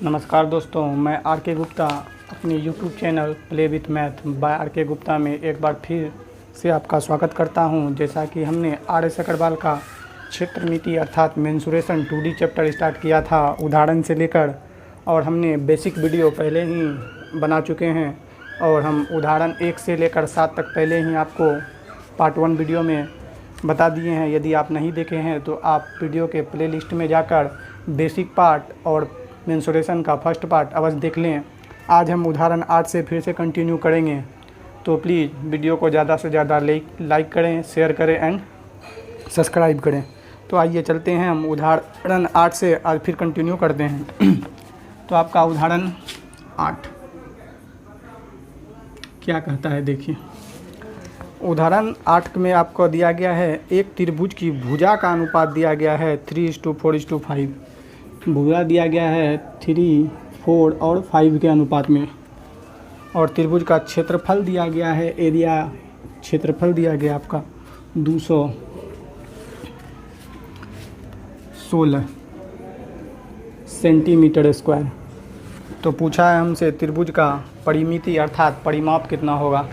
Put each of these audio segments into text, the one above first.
नमस्कार दोस्तों, मैं आर के गुप्ता अपने YouTube channel play with math by R K Gupta में एक बार फिर से आपका स्वागत करता हूं। जैसा कि हमने आर एस अग्रवाल का क्षेत्रमिति अर्थात मेंसुरेशन 2D चैप्टर स्टार्ट किया था उदाहरण से लेकर, और हमने बेसिक वीडियो पहले ही बना चुके हैं और हम उदाहरण 1 से लेकर 7 तक पहले ही आपको पार्ट 1 वीडियो में बता दिए हैं। यदि आप नहीं देखे हैं तो आप वीडियो के प्लेलिस्ट में जाकर बेसिक पार्ट और मेंसुरेशन का फर्स्ट पार्ट अवश्य देख लें। आज हम उदाहरण 8 से फिर से कंटिन्यू करेंगे, तो प्लीज़ वीडियो को ज़्यादा से ज़्यादा लाइक करें, शेयर करें एंड सब्सक्राइब करें। तो आइए चलते हैं, हम उदाहरण 8 से आज फिर कंटिन्यू करते हैं। तो आपका उदाहरण 8 क्या कहता है, देखिए। उदाहरण 8 में आपको दिया गया है एक त्रिभुज की भुजा का अनुपात दिया गया है 3:4:5। भुजा दिया गया है 3, 4 और 5 के अनुपात में, और त्रिभुज का क्षेत्रफल दिया गया है, एरिया क्षेत्रफल दिया गया आपका 216 सेंटीमीटर स्क्वायर। तो पूछा है हमसे त्रिभुज का परिमिति अर्थात परिमाप कितना होगा।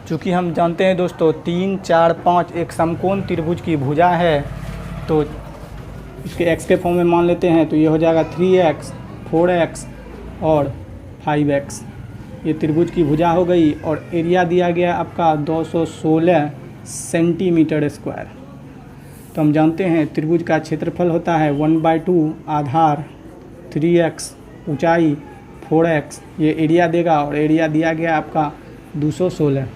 चूँकि हम जानते हैं दोस्तों 3, 4, 5 एक समकोण त्रिभुज की भुजा है, तो इसके x के फॉर्म में मान लेते हैं, तो ये हो जाएगा 3x, 4x और 5x। ये त्रिभुज की भुजा हो गई, और एरिया दिया गया आपका 216 सेंटीमीटर स्क्वायर। तो हम जानते हैं त्रिभुज का क्षेत्रफल होता है 1/2 आधार, 3x ऊंचाई, 4x ये एरिया देगा, और एरिया दिया गया आपका 216।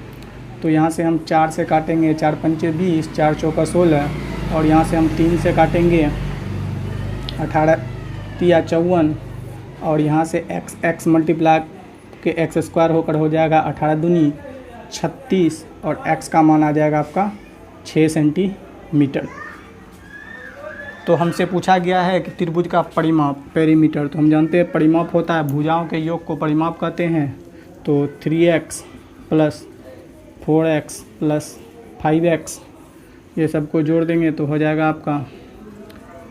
तो यहाँ से हम 4 से काटेंगे, 4 पंचे 20, 4 चौका 16, और यहाँ से हम 3 से काटेंगे 18 तिया 54, और यहाँ से x मल्टीप्लाई के x स्क्वायर होकर हो जाएगा 18 दूनी 36, और x का मान आ जाएगा आपका 6 सेंटीमीटर। तो हमसे पूछा गया है कि त्रिभुज का परिमाप पेरीमीटर। तो हम जानते हैं परिमाप होता है भुजाओं के योग को परिमाप कहते हैं। तो 3x plus 4x plus 5x ये सबको जोड़ देंगे तो हो जाएगा आपका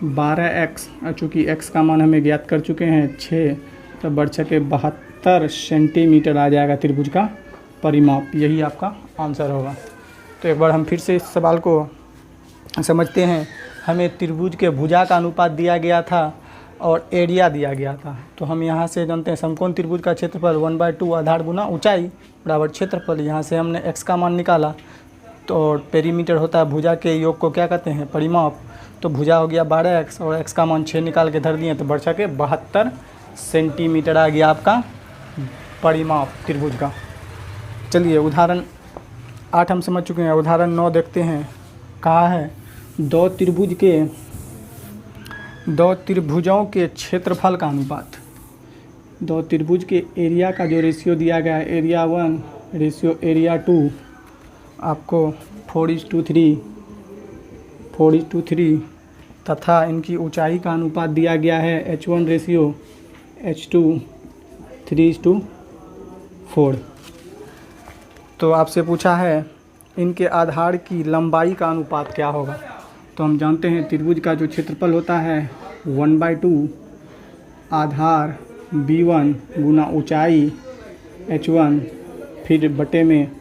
12x। चूँकि x का मान हमें ज्ञात कर चुके हैं 6, तो बढ़ के 72 सेंटीमीटर आ जाएगा त्रिभुज का परिमाप। यही आपका आंसर होगा। तो एक बार हम फिर से इस सवाल को समझते हैं। हमें त्रिभुज के भुजा का अनुपात दिया गया था और एरिया दिया गया था। तो हम यहाँ से जानते हैं समकोण त्रिभुज का क्षेत्रफल 1/2 आधार गुना ऊंचाई बराबर क्षेत्रफल। यहाँ से हमने x का मान निकाला, तो पेरीमीटर होता है भुजा के योग को क्या कहते हैं, परिमाप। तो भुजा हो गया 12x और x का मान 6 निकाल के धर दिए, तो बढ़ के 72 सेंटीमीटर आ गया आपका परिमाप त्रिभुज का। चलिए उदाहरण 8 हम समझ चुके हैं। उदाहरण 9 देखते हैं। कहा है दो त्रिभुजों के क्षेत्रफल का अनुपात। दो त्रिभुज के एरिया का जो रेशियो दिया गया है, एरिया 1 रेशियो एरिया 2 आपको 4:3 तथा इनकी ऊंचाई का अनुपात दिया गया है h1 रेशियो h2 3:4। तो आपसे पूछा है इनके आधार की लंबाई का अनुपात क्या होगा। तो हम जानते हैं त्रिभुज का जो क्षेत्रफल होता है 1/2 आधार b1 गुना ऊंचाई h1 फिर बटे में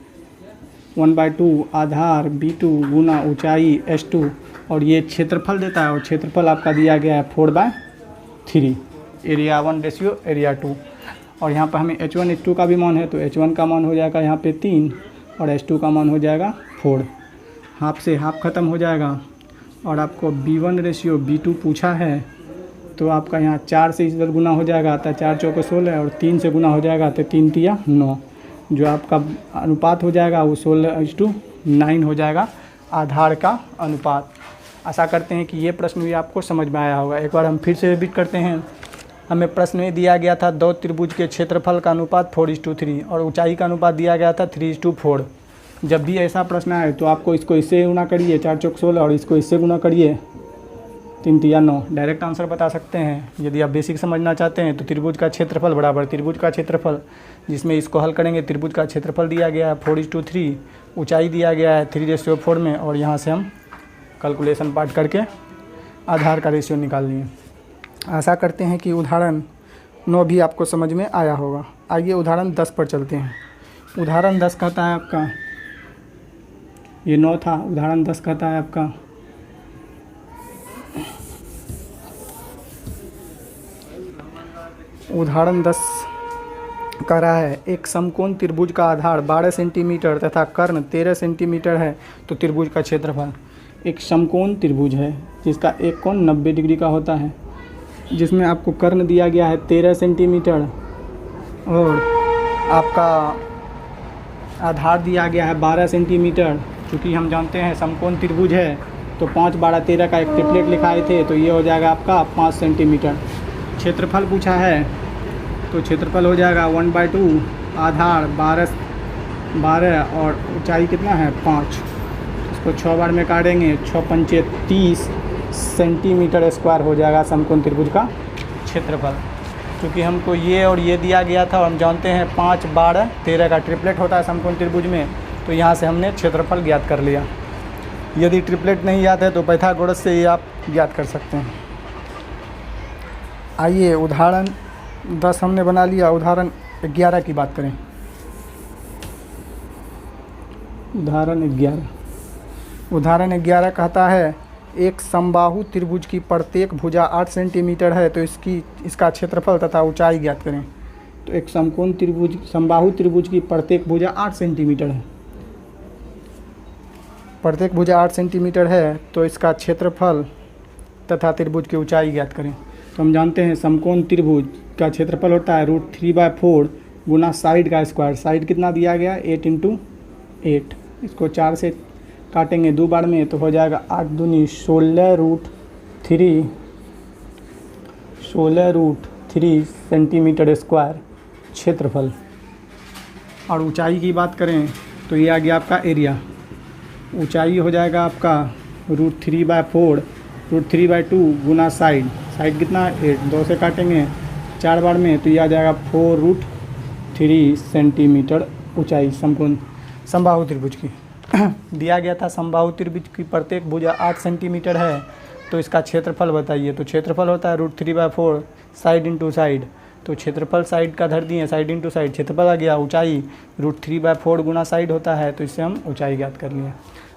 1/2 आधार b2 गुना ऊंचाई h2, और ये क्षेत्रफल देता है, और क्षेत्रफल आपका दिया गया है 4/3 एरिया 1 रेशियो एरिया 2। और यहाँ पर हमें h1 h2 का भी मान है, तो h1 का मान हो जाएगा यहाँ पे 3 और h2 का मान हो जाएगा 4। हाफ से हाफ ख़त्म हो जाएगा, और आपको b1 रेशियो b2 पूछा है, तो आपका यहाँ 4 से इधर गुना हो जाएगा, तो 4 चौके 16, और 3 से गुना हो जाएगा, तो 3 तिया 9। जो आपका अनुपात हो जाएगा वो 16:9 हो जाएगा आधार का अनुपात। आशा करते हैं कि ये प्रश्न भी आपको समझ में आया होगा। एक बार हम फिर से रिपीट करते हैं। हमें प्रश्न में दिया गया था दो त्रिभुज के क्षेत्रफल का अनुपात 4:3 और ऊंचाई का अनुपात दिया गया था 3:4। जब भी ऐसा प्रश्न आए तो आपको इसको इससे गुना करिए 4 चौक 16, और इसको इससे गुना करिए 3 तिया 9। डायरेक्ट आंसर बता सकते हैं। यदि आप बेसिक समझना चाहते हैं तो त्रिभुज का क्षेत्रफल बराबर त्रिभुज का क्षेत्रफल, जिसमें इसको हल करेंगे त्रिभुज का क्षेत्रफल दिया गया है 4:3, ऊंचाई दिया गया है 3:4 में, और यहाँ से हम कैलकुलेशन पार्ट करके आधार का रेशियो निकाल लिए। आशा करते हैं कि उदाहरण 9 भी आपको समझ में आया होगा। आइए उदाहरण 10 पर चलते हैं। उदाहरण 10 कहता है आपका, ये 9 था, उदाहरण 10 कहता है आपका उदाहरण 10 कह रहा है एक समकोण त्रिभुज का आधार 12 सेंटीमीटर तथा कर्ण 13 सेंटीमीटर है तो त्रिभुज का क्षेत्रफल। एक समकोण त्रिभुज है जिसका एक कोण 90 डिग्री का होता है, जिसमें आपको कर्ण दिया गया है 13 सेंटीमीटर और आपका आधार दिया गया है 12 सेंटीमीटर। चूँकि हम जानते हैं समकोण त्रिभुज है तो 5, 12, 13 का एक ट्रिपलेट लिखाए थे तो ये हो जाएगा आपका 5 सेंटीमीटर। क्षेत्रफल पूछा है तो क्षेत्रफल हो जाएगा 1/2, आधार 12 और ऊंचाई कितना है 5। इसको 6 बार में काटेंगे, 6 पंचे 30 सेंटीमीटर स्क्वायर हो जाएगा समकोण त्रिभुज का क्षेत्रफल। क्योंकि हमको ये और ये दिया गया था और हम जानते हैं 5, 12, 13 का ट्रिपलेट होता है समकोण त्रिभुज में, तो यहाँ से हमने क्षेत्रफल ज्ञात कर लिया। यदि ट्रिपलेट नहीं याद है तो पाइथागोरस से ये आप ज्ञात कर सकते हैं। आइए उदाहरण 10 हमने बना लिया, उदाहरण 11 की बात करें। उदाहरण 11 कहता है एक समबाहु त्रिभुज की प्रत्येक भुजा 8 सेंटीमीटर है तो इसका क्षेत्रफल तथा ऊंचाई ज्ञात करें। तो एक समबाहु त्रिभुज की प्रत्येक भुजा 8 सेंटीमीटर है, प्रत्येक भुजा 8 सेंटीमीटर है तो इसका क्षेत्रफल तथा त्रिभुज की ऊंचाई ज्ञात करें। तो हम जानते हैं समकोण त्रिभुज का क्षेत्रफल होता है √3/4 गुना साइड का स्क्वायर। साइड कितना दिया गया 8 × 8। इसको 4 से काटेंगे 2 बार में तो हो जाएगा 8 दूनी 16√3 सेंटीमीटर स्क्वायर क्षेत्रफल। और ऊंचाई की बात करें तो ये आ गया आपका एरिया। ऊंचाई हो जाएगा आपका √3/4 √3/2 गुना साइड कितना 8, 2 से काटेंगे 4 बार में तो ये आ जाएगा 4√3 सेंटीमीटर ऊंचाई समबाहु त्रिभुज की। दिया गया था समबाहु त्रिभुज की प्रत्येक भुजा 8 सेंटीमीटर है तो इसका क्षेत्रफल बताइए। तो क्षेत्रफल होता है √3/4 साइड इंटू साइड, तो क्षेत्रफल साइड का धर दिए, साइड इंटू साइड क्षेत्रफल आ गया। ऊंचाई √3/4 गुना साइड होता है तो इससे हम ऊंचाई ज्ञात कर लिए।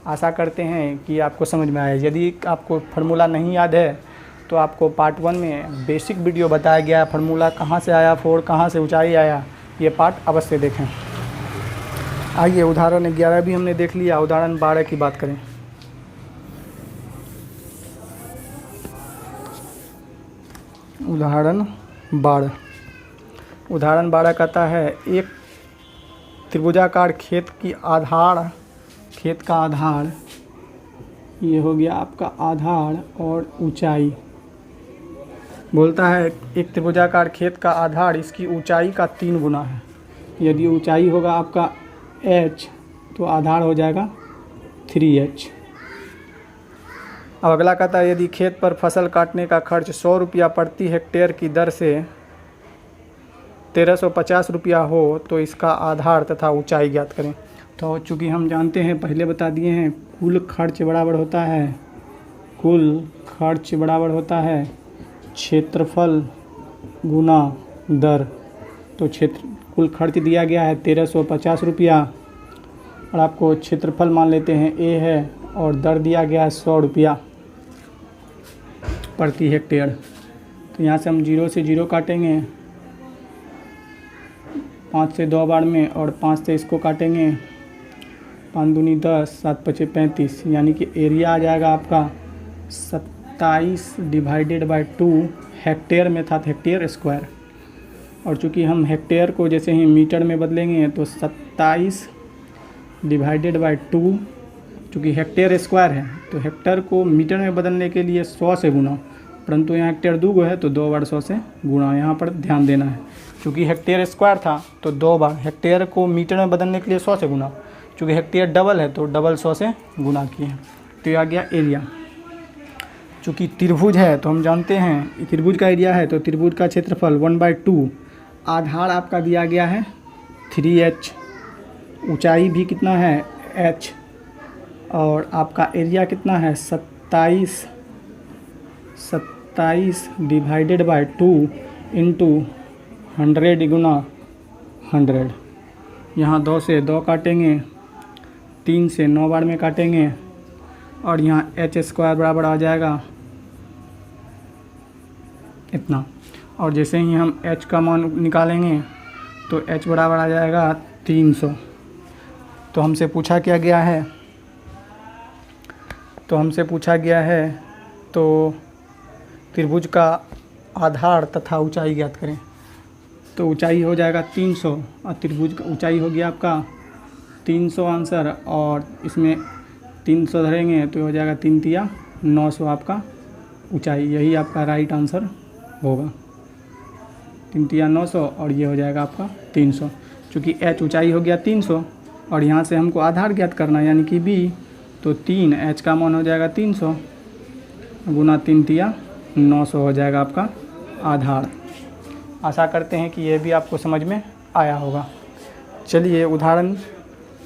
आशा करते हैं कि आपको समझ में आया। यदि आपको फार्मूला नहीं याद है तो आपको पार्ट 1 में बेसिक वीडियो बताया गया है, फार्मूला कहाँ से आया, 4 कहाँ से ऊंचाई आया, ये पार्ट अवश्य देखें। आइए उदाहरण 11 भी हमने देख लिया, उदाहरण 12 की बात करें। उदाहरण 12 कहता है एक त्रिभुजाकार खेत का आधार ये हो गया आपका आधार और ऊंचाई। बोलता है एक त्रिभुजाकार खेत का आधार इसकी ऊंचाई का 3 गुना है। यदि ऊंचाई होगा आपका h तो आधार हो जाएगा 3h। अब अगला कहता है यदि खेत पर फसल काटने का खर्च 100 रुपया प्रति हेक्टेयर की दर से 1350 रुपया हो तो इसका आधार तथा ऊंचाई ज्ञात करें। तो चूँकि हम जानते हैं, पहले बता दिए हैं, कुल खर्च बराबर होता है क्षेत्रफल गुना दर। तो कुल खर्च दिया गया है 1350 रुपया और आपको क्षेत्रफल मान लेते हैं A है और दर दिया गया है 100 रुपया प्रति हेक्टेयर। तो यहाँ से हम 0 से 0 काटेंगे, 5 से 2 बार में और 5 से इसको काटेंगे, 5 दूनी 10, 7 पचे 35, यानी कि एरिया आ जाएगा आपका 27/2। हेक्टेयर में था हेक्टेयर स्क्वायर, और चूँकि हम हेक्टेयर को जैसे ही मीटर में बदलेंगे तो 27/2, चूँकि हेक्टेयर स्क्वायर है तो हेक्टेयर को मीटर में बदलने के लिए 100 से गुना, परंतु यहाँ हेक्टेयर 2 है तो 2 बार 100 से गुना, यहाँ पर ध्यान देना है। चूँकि हेक्टेयर स्क्वायर था तो 2 बार, हेक्टेयर को मीटर में बदलने के लिए 100 से गुना, चूँकि हेक्टेयर डबल है तो डबल 100 से गुना किए। तो ये आ गया एरिया। चूँकि त्रिभुज है तो हम जानते हैं त्रिभुज का एरिया है तो त्रिभुज का क्षेत्रफल 1/2, आधार आपका दिया गया है 3h, ऊंचाई भी कितना है h, और आपका एरिया कितना है 27/2 इंटू 100 गुना 100। यहाँ 2 से 2 काटेंगे, 3 से 9 बार में काटेंगे और यहाँ h² बराबर आ जाएगा इतना। और जैसे ही हम h का मान निकालेंगे तो h बराबर आ जाएगा 300। तो हमसे पूछा गया है तो त्रिभुज का आधार तथा ऊंचाई ज्ञात करें। तो ऊंचाई हो जाएगा 300 और त्रिभुज का ऊंचाई हो गया आपका 300 आंसर, और इसमें 300 धरेंगे तो हो जाएगा 3 तिया 900 आपका ऊंचाई। यही आपका राइट आंसर होगा, 3 तिया 900 और ये हो जाएगा आपका 300। चूँकि h ऊंचाई हो गया 300 और यहाँ से हमको आधार ज्ञात करना यानी कि b, तो 3 h का मान हो जाएगा 300 गुना 3 तिया 900 हो जाएगा आपका आधार। आशा करते हैं कि यह भी आपको समझ में आया होगा। चलिए उदाहरण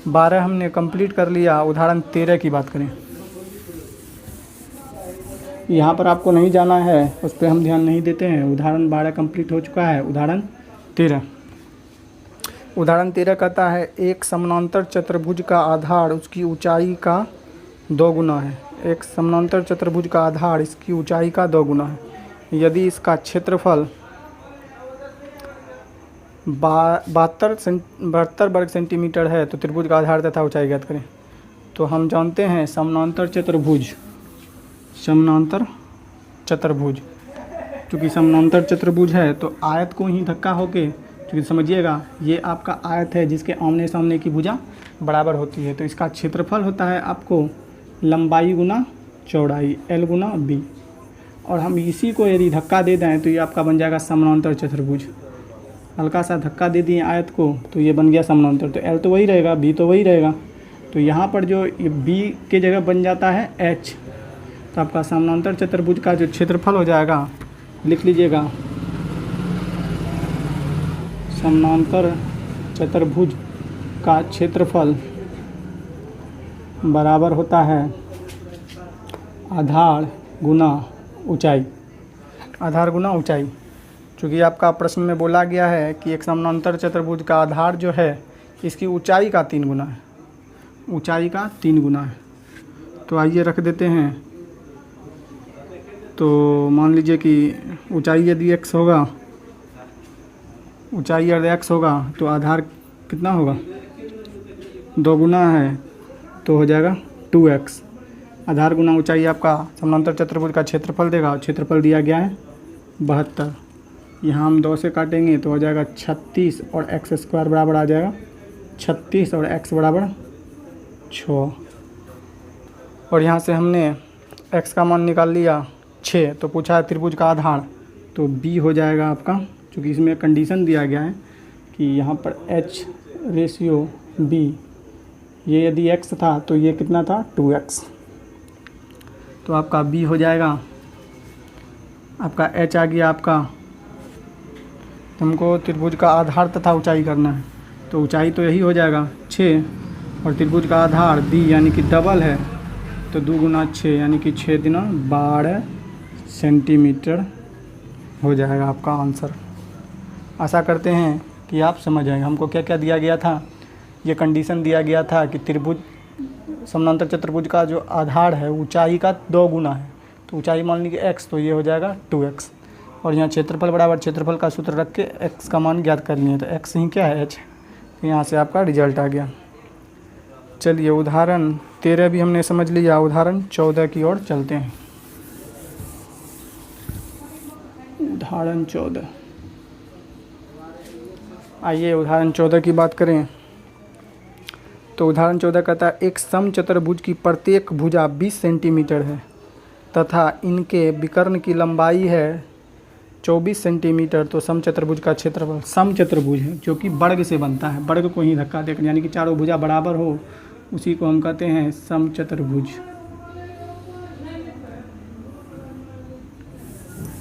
12 हमने कंप्लीट कर लिया, उदाहरण 13 की बात करें। यहाँ पर आपको नहीं जाना है, उस पर हम ध्यान नहीं देते हैं। उदाहरण 12 कंप्लीट हो चुका है। उदाहरण 13 कहता है एक समानांतर चतुर्भुज का आधार उसकी ऊंचाई का 2 गुना है। एक समानांतर चतुर्भुज का आधार इसकी ऊंचाई का 2 गुना है। यदि इसका क्षेत्रफल 72 वर्ग सेंटीमीटर है तो त्रिभुज का आधार तथा ऊंचाई ज्ञात करें। तो हम जानते हैं समानांतर चतुर्भुज, चूँकि समानांतर चतुर्भुज है तो आयत को ही धक्का होके, क्योंकि समझिएगा ये आपका आयत है जिसके आमने सामने की भुजा बराबर होती है, तो इसका क्षेत्रफल होता है आपको लंबाई गुना चौड़ाई L गुना B। और हम इसी को यदि धक्का दे दें तो ये आपका बन जाएगा समानांतर चतुर्भुज। हल्का सा धक्का दे दिए आयत को तो ये बन गया समानांतर। तो L तो वही रहेगा, B तो वही रहेगा, तो यहाँ पर जो B के जगह बन जाता है H। तो आपका समानांतर चतुर्भुज का जो क्षेत्रफल हो जाएगा, लिख लीजिएगा, समानांतर चतुर्भुज का क्षेत्रफल बराबर होता है आधार गुना ऊंचाई। आधार गुना ऊंचाई, चूँकि आपका प्रश्न में बोला गया है कि एक समानांतर चतुर्भुज का आधार जो है इसकी ऊंचाई का 3 गुना है, ऊंचाई का 3 गुना है। तो आइए रख देते हैं। तो मान लीजिए कि ऊंचाई यदि x होगा, ऊंचाई यदि x होगा तो आधार कितना होगा, 2 गुना है तो हो जाएगा 2x। आधार गुना ऊंचाई आपका समानांतर चतुर्भुज का क्षेत्रफल देगा। क्षेत्रफल दिया गया है 72। यहाँ हम 2 से काटेंगे तो हो जाएगा 36 और x² बराबर आ जाएगा 36 और x बराबर 6। और यहाँ से हमने x का मान निकाल लिया 6। तो पूछा है त्रिभुज का आधार, तो b हो जाएगा आपका, क्योंकि इसमें कंडीशन दिया गया है कि यहाँ पर h/b, ये यदि x था तो ये कितना था 2x। तो आपका b हो जाएगा, आपका h आ गया आपका। हमको त्रिभुज का आधार तथा ऊंचाई करना है, तो ऊंचाई तो यही हो जाएगा 6 और त्रिभुज का आधार b यानी कि डबल है, तो 2 गुना 6 यानी कि 6 दिना 12 सेंटीमीटर हो जाएगा आपका आंसर। आशा करते हैं कि आप समझ आएंगे। हमको क्या क्या दिया गया था, ये कंडीशन दिया गया था कि त्रिभुज समानांतर चतुर्भुज का जो आधार है ऊंचाई का 2 गुना है। तो ऊंचाई मान लीजिए x, तो ये हो जाएगा 2x। और यहाँ क्षेत्रफल बराबर क्षेत्रफल का सूत्र रख के x का मान ज्ञात कर लिए, तो x ही क्या है h। तो यहाँ से आपका रिजल्ट आ गया। चलिए उदाहरण 13 भी हमने समझ लिया। उदाहरण 14 की ओर चलते हैं। उदाहरण 14, आइए उदाहरण 14 की बात करें। तो उदाहरण 14 कहता है एक समचतुर्भुज की प्रत्येक भुजा 20 सेंटीमीटर है तथा इनके विकर्ण की लंबाई है 24 सेंटीमीटर। तो समचतुर्भुज का क्षेत्रफल, समचतुर्भुज है जो कि वर्ग से बनता है, वर्ग को ही धक्का देकर, यानी कि चारों भुजा बराबर हो, उसी को हम कहते हैं समचतुर्भुज।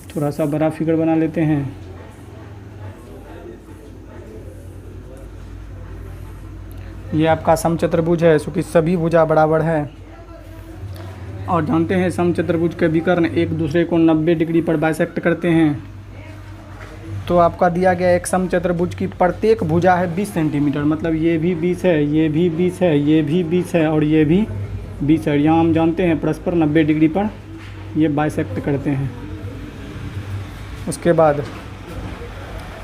थोड़ा सा बड़ा फिगर बना लेते हैं। ये आपका समचतुर्भुज है, क्योंकि सभी भुजा बराबर है। और जानते हैं समचतुर्भुज के विकर्ण एक दूसरे को 90 डिग्री पर बाइसेक्ट करते हैं। तो आपका दिया गया एक समचतुर्भुज की प्रत्येक भुजा है 20 सेंटीमीटर, मतलब ये भी 20 है, ये भी 20 है, ये भी 20 है और ये भी 20 है। यहाँ हम जानते हैं परस्पर 90 डिग्री पर ये बाइसेक्ट करते हैं। उसके बाद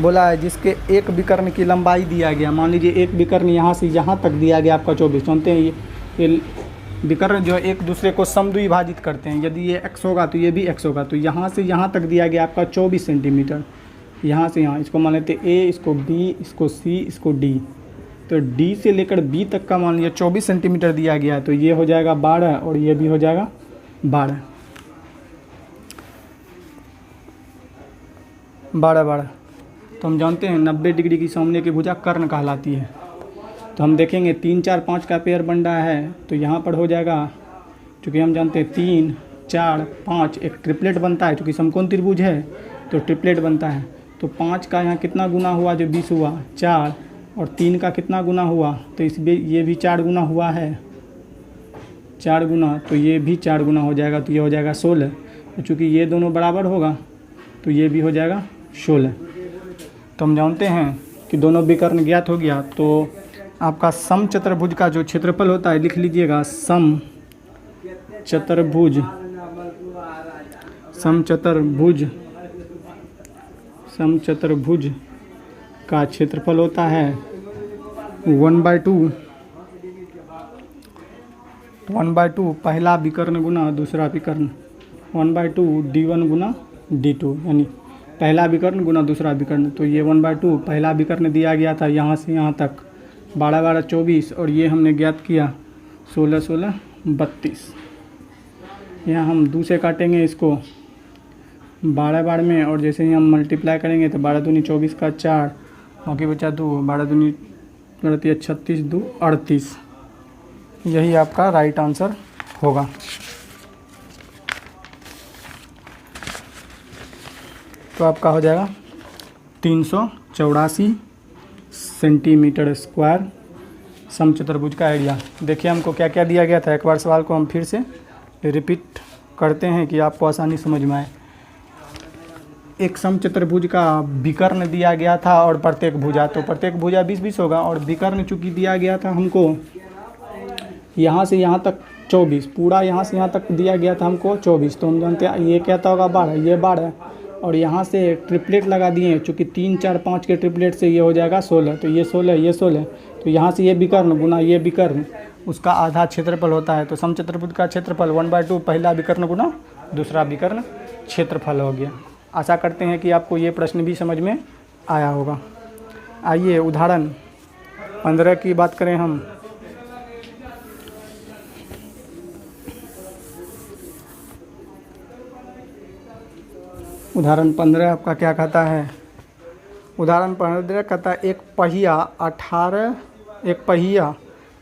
बोला है जिसके एक विकर्ण की लंबाई दिया गया, मान लीजिए एक विकर्ण यहाँ से यहाँ तक दिया गया आपका 24। जानते हैं ये विकर्ण जो है एक दूसरे को समद्विभाजित करते हैं। यदि ये x होगा तो ये भी x होगा। तो यहाँ से यहाँ तक दिया गया आपका 24 सेंटीमीटर, यहाँ से यहाँ, इसको मान लेते हैं a, इसको b, इसको c, इसको d। तो d से लेकर b तक का मान लीजिए 24 सेंटीमीटर दिया गया है, तो ये हो जाएगा 12 और ये भी हो जाएगा 12। 12 तो हम जानते हैं 90 डिग्री की सामने की भुजा कर्ण कहलाती है। तो हम देखेंगे 3 4 5 का पेयर बन रहा है, तो यहाँ पर हो जाएगा, चूँकि हम जानते हैं 3 4 5 एक ट्रिपलेट बनता है, चूँकि समकोण त्रिभुज है तो ट्रिपलेट बनता है। तो 5 का यहाँ कितना गुना हुआ जो 20 हुआ 4, और 3 का कितना गुना हुआ, तो इस ये भी 4 गुना हुआ है, 4 गुना, तो ये भी 4 गुना हो जाएगा, तो ये हो जाएगा 16। तो चूँकि ये दोनों बराबर होगा तो ये भी हो जाएगा 16। तो हम जानते हैं कि दोनों विकर्ण ज्ञात हो गया। तो आपका समचतुर्भुज का जो क्षेत्रफल होता है लिख लीजिएगा, समचतुर्भुज का क्षेत्रफल होता है 1/2 पहला विकर्ण गुना दूसरा विकर्ण, 1/2 d1 गुना d2, यानी पहला विकर्ण गुना दूसरा विकर्ण। तो ये 1/2 पहला विकर्ण दिया गया था यहाँ से यहाँ तक 12 12 24, और ये हमने ज्ञात किया 16 16 32। यहाँ हम 2 से काटेंगे इसको 12 बार में, और जैसे ही हम मल्टीप्लाई करेंगे तो 12 दूनी 24 का 4, बाकी बचा 2, 12 दूनी 36 2 38। यही आपका राइट आंसर होगा। तो आपका हो जाएगा 384 सेंटीमीटर स्क्वायर समचतुर्भुज का एरिया। देखिए हमको क्या क्या दिया गया था, एक बार सवाल को हम फिर से रिपीट करते हैं कि आपको आसानी समझ में आए। एक समचतुर्भुज का विकर्ण दिया गया था और प्रत्येक भुजा, तो प्रत्येक भुजा 20-20 होगा, और विकर्ण चूँकि दिया गया था हमको यहाँ से यहाँ तक 24, पूरा यहाँ से यहाँ तक दिया गया था हमको 24। तो हम जानते हैं ये क्या होगा 12, ये 12, और यहाँ से ट्रिपलेट लगा दिए, चूँकि 3 4 5 के ट्रिपलेट से ये हो जाएगा 16। तो ये 16 ये 16, तो यहाँ से ये विकर्ण गुना ये विकर्ण, उसका आधा क्षेत्रफल होता है। तो समचतुर्भुज का क्षेत्रफल 1/2 पहला विकर्ण गुना दूसरा विकर्ण क्षेत्रफल हो गया। आशा करते हैं कि आपको ये प्रश्न भी समझ में आया होगा। आइए उदाहरण 15 की बात करें हम। उदाहरण 15 आपका क्या कहता है? उदाहरण 15 कहता है एक पहिया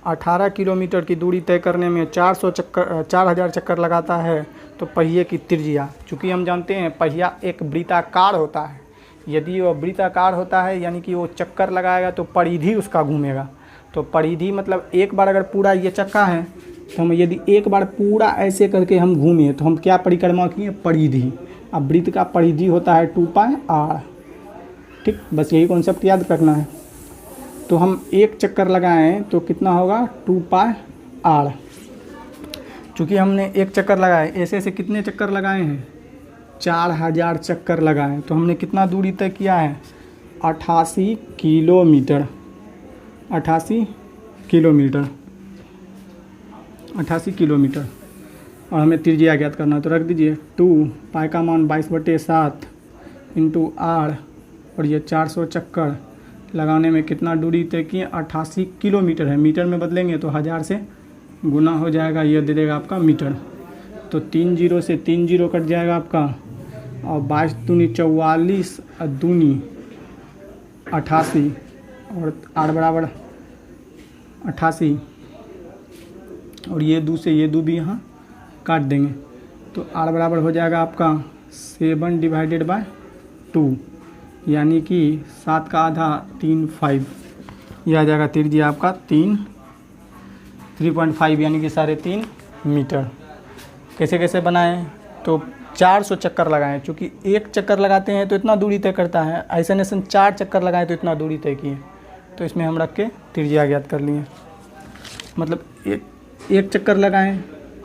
18 किलोमीटर की दूरी तय करने में 4000 चक्कर लगाता है, तो पहिए की त्रिज्या, चूँकि हम जानते हैं पहिया एक वृत्ताकार होता है, यदि वो वृत्ताकार होता है यानी कि वो चक्कर लगाएगा तो परिधि उसका घूमेगा। तो परिधि मतलब एक बार अगर पूरा ये चक्का है तो हम यदि एक बार पूरा ऐसे करके हम घूमें तो हम क्या परिक्रमा किए? परिधि। अब वृत्त का परिधि होता है 2πr। ठीक, बस यही कॉन्सेप्ट याद रखना है। तो हम एक चक्कर लगाएं तो कितना होगा? 2πr। चूँकि हमने एक चक्कर लगाए, ऐसे ऐसे कितने चक्कर लगाए हैं? 4000 चक्कर लगाए। तो हमने कितना दूरी तय किया है? 88 किलोमीटर। 88 किलोमीटर। और हमें त्रिज्या ज्ञात करना, तो रख दीजिए 2 पाई का मान 22/7 इंटू r, और ये 400 चक्कर लगाने में कितना दूरी तय किए? 88 किलोमीटर है, मीटर में बदलेंगे तो 1000 से गुना हो जाएगा, ये दे देगा आपका मीटर। तो 3 0 से 3 0 कट जाएगा आपका, और 22 दूनी 44 दूनी 88, और r बराबर 88, और ये 2 से ये 2 भी यहाँ काट देंगे, तो r बराबर हो जाएगा आपका 7/2, यानी कि 7 का आधा 3 5। यह आ जाएगा त्रिज्या आपका 3.5 यानी कि 3.5 मीटर। कैसे कैसे बनाएं? तो 400 चक्कर लगाएं। चूँकि एक चक्कर लगाते हैं तो इतना दूरी तय करता है, ऐसे ऐसे 4 चक्कर लगाएं तो इतना दूरी तय किए। तो इसमें हम रख के त्रिज्या ज्ञात कर लिए। मतलब एक चक्कर लगाएं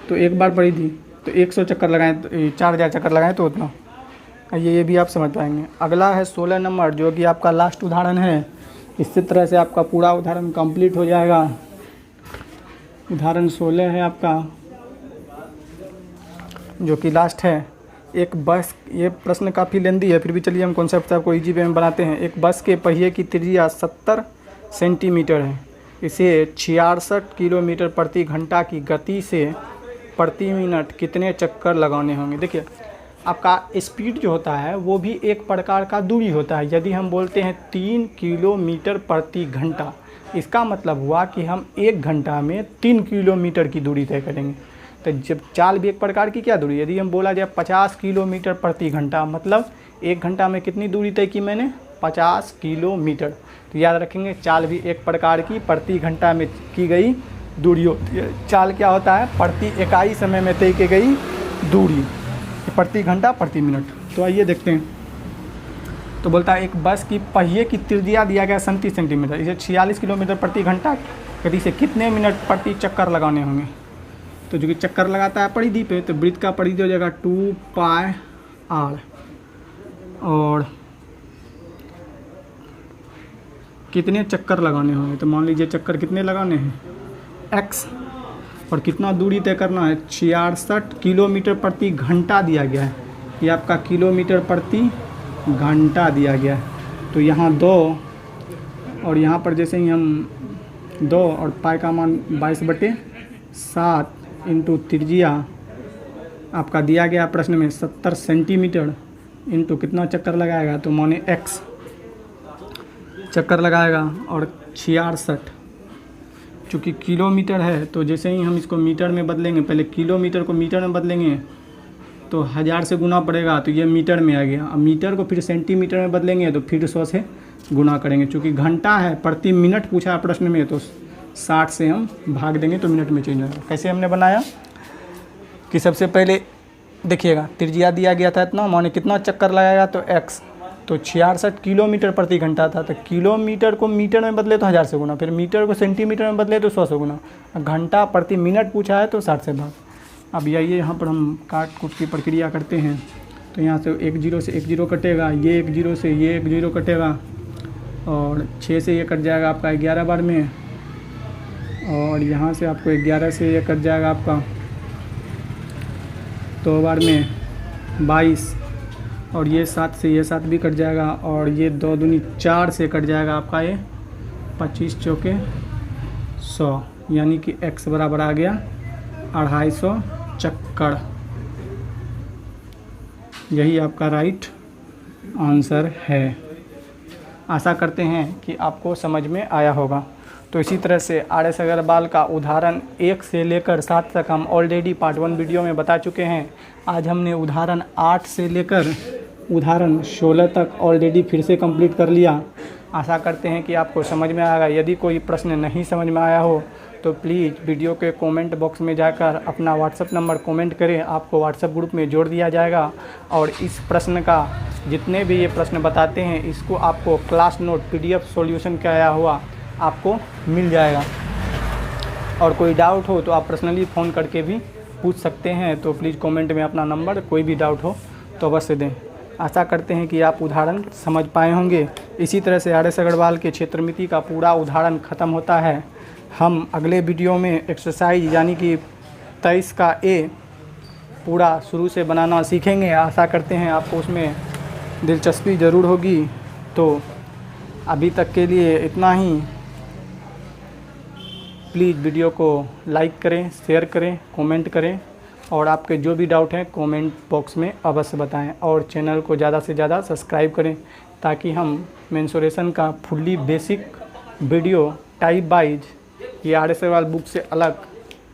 तो एक बार पड़ी थी, तो 100 चक्कर लगाएं तो 4000 चक्कर लगाएं तो उतना। ये भी आप समझ पाएंगे। अगला है 16 नंबर, जो कि आपका लास्ट उदाहरण है। इसी तरह से आपका पूरा उदाहरण कंप्लीट हो जाएगा। उदाहरण 16 है आपका, जो कि लास्ट है। एक बस, ये प्रश्न काफ़ी लेंदी है, फिर भी चलिए हम कॉन्सेप्ट आपको इजी वे में बनाते हैं। एक बस के पहिए की त्रिज्या 70 सेंटीमीटर है। इसे 66 किलोमीटर प्रति घंटा की गति से प्रति मिनट कितने चक्कर लगाने होंगे। देखिए, आपका स्पीड जो होता है वो भी एक प्रकार का दूरी होता है। यदि हम बोलते हैं 3 किलोमीटर प्रति घंटा, इसका मतलब हुआ कि हम 1 घंटा में 3 किलोमीटर की दूरी तय करेंगे। तो जब चाल भी एक प्रकार की क्या दूरी, यदि हम बोला जाए 50 किलोमीटर प्रति घंटा, मतलब 1 घंटा में कितनी दूरी तय की मैंने, 50 किलोमीटर। तो याद रखेंगे, चाल भी एक प्रकार की प्रति घंटा में की गई दूरी होती है। चाल क्या होता है, प्रति इकाई समय में तय की गई दूरी, प्रति घंटा प्रति मिनट। तो आइए देखते हैं। तो बोलता है एक बस की पहिए की त्रिज्या दिया गया 37 सेंटीमीटर, इसे 46 किलोमीटर प्रति घंटा गति से कितने मिनट प्रति चक्कर लगाने होंगे। तो जो कि चक्कर लगाता है परिधि पे, तो वृत्त का परिधि हो जाएगा 2 पाई r, और कितने चक्कर लगाने होंगे। तो मान लीजिए चक्कर कितने लगाने हैं x, और कितना दूरी तय करना है, 66 किलोमीटर प्रति घंटा दिया गया है। ये आपका किलोमीटर प्रति घंटा दिया गया है। तो यहाँ 2, और यहाँ पर जैसे ही हम 2 और पाई का मान 22/7 इंटू त्रिज्या आपका दिया गया प्रश्न में 70 सेंटीमीटर इंटू कितना चक्कर लगाएगा, तो माने x चक्कर लगाएगा, और 66 चूँकि किलोमीटर है तो जैसे ही हम इसको मीटर में बदलेंगे, पहले किलोमीटर को मीटर में बदलेंगे तो 1000 से गुना पड़ेगा, तो ये मीटर में आ गया। अब मीटर को फिर सेंटीमीटर में बदलेंगे तो फिर 100 से गुना करेंगे। चूँकि घंटा है, प्रति मिनट पूछा प्रश्न में, तो 60 से हम भाग देंगे तो मिनट में चेंज होगा। कैसे हमने बनाया कि सबसे पहले देखिएगा, त्रिज्या दिया गया था इतना, माने कितना चक्कर लगाएगा, तो x, तो 66 किलोमीटर प्रति घंटा था। तो किलोमीटर को मीटर में बदले तो 1000 से गुना, फिर मीटर को सेंटीमीटर में बदले तो 100 से गुना, घंटा प्रति मिनट पूछा है तो 60 से भाग। अब आइए यहाँ पर हम काट कूट की प्रक्रिया करते हैं। तो यहाँ से 1 0 से 1 0 कटेगा, ये 1 0 से ये 1 0 कटेगा, और 6 से ये कट जाएगा आपका 11 बार में, और यहाँ से आपको 11 से ये कट जाएगा आपका 2 बार में 22, और ये 7 से ये 7 भी कट जाएगा, और ये 2 दूनी 4 से कट जाएगा आपका ये 25 चौके 100, यानी कि x बराबर आ गया 250 चक्कर। यही आपका राइट आंसर है। आशा करते हैं कि आपको समझ में आया होगा। तो इसी तरह से आर.एस. अग्रवाल का उदाहरण 1 से लेकर 7 तक हम ऑलरेडी पार्ट 1 वीडियो में बता चुके हैं। आज हमने उदाहरण 8 से लेकर उदाहरण 16 तक ऑलरेडी फिर से कंप्लीट कर लिया। आशा करते हैं कि आपको समझ में आएगा। यदि कोई प्रश्न नहीं समझ में आया हो तो प्लीज़ वीडियो के कमेंट बॉक्स में जाकर अपना व्हाट्सएप नंबर कमेंट करें, आपको व्हाट्सएप ग्रुप में जोड़ दिया जाएगा। और इस प्रश्न का जितने भी ये प्रश्न बताते हैं, इसको आपको क्लास नोट PDF सॉल्यूशन किया हुआ आपको मिल जाएगा। और कोई डाउट हो तो आप पर्सनली फ़ोन करके भी पूछ सकते हैं। तो प्लीज़ कमेंट में अपना नंबर, कोई भी डाउट हो तो अवश्य दें। आशा करते हैं कि आप उदाहरण समझ पाए होंगे। इसी तरह से आर.एस. अग्रवाल के क्षेत्रमिति का पूरा उदाहरण ख़त्म होता है। हम अगले वीडियो में एक्सरसाइज यानी कि 23 का A पूरा शुरू से बनाना सीखेंगे। आशा करते हैं आपको उसमें दिलचस्पी ज़रूर होगी। तो अभी तक के लिए इतना ही। प्लीज़ वीडियो को लाइक करें, शेयर करें, कमेंट करें, और आपके जो भी डाउट हैं कमेंट बॉक्स में अवश्य बताएं। और चैनल को ज़्यादा से ज़्यादा सब्सक्राइब करें ताकि हम मेंसुरेशन का fully basic video type wise ये आर.एस. अग्रवाल बुक से अलग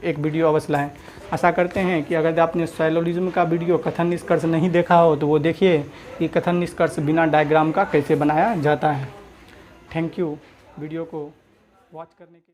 एक वीडियो अवश्य लाएँ। आशा करते हैं कि अगर आपने सैलोरिज्म का वीडियो कथन निष्कर्ष नहीं देखा हो तो वो देखिए कि कथन निष्कर्ष बिना डायग्राम का कैसे बनाया जाता है। थैंक यू वीडियो को वॉच करने के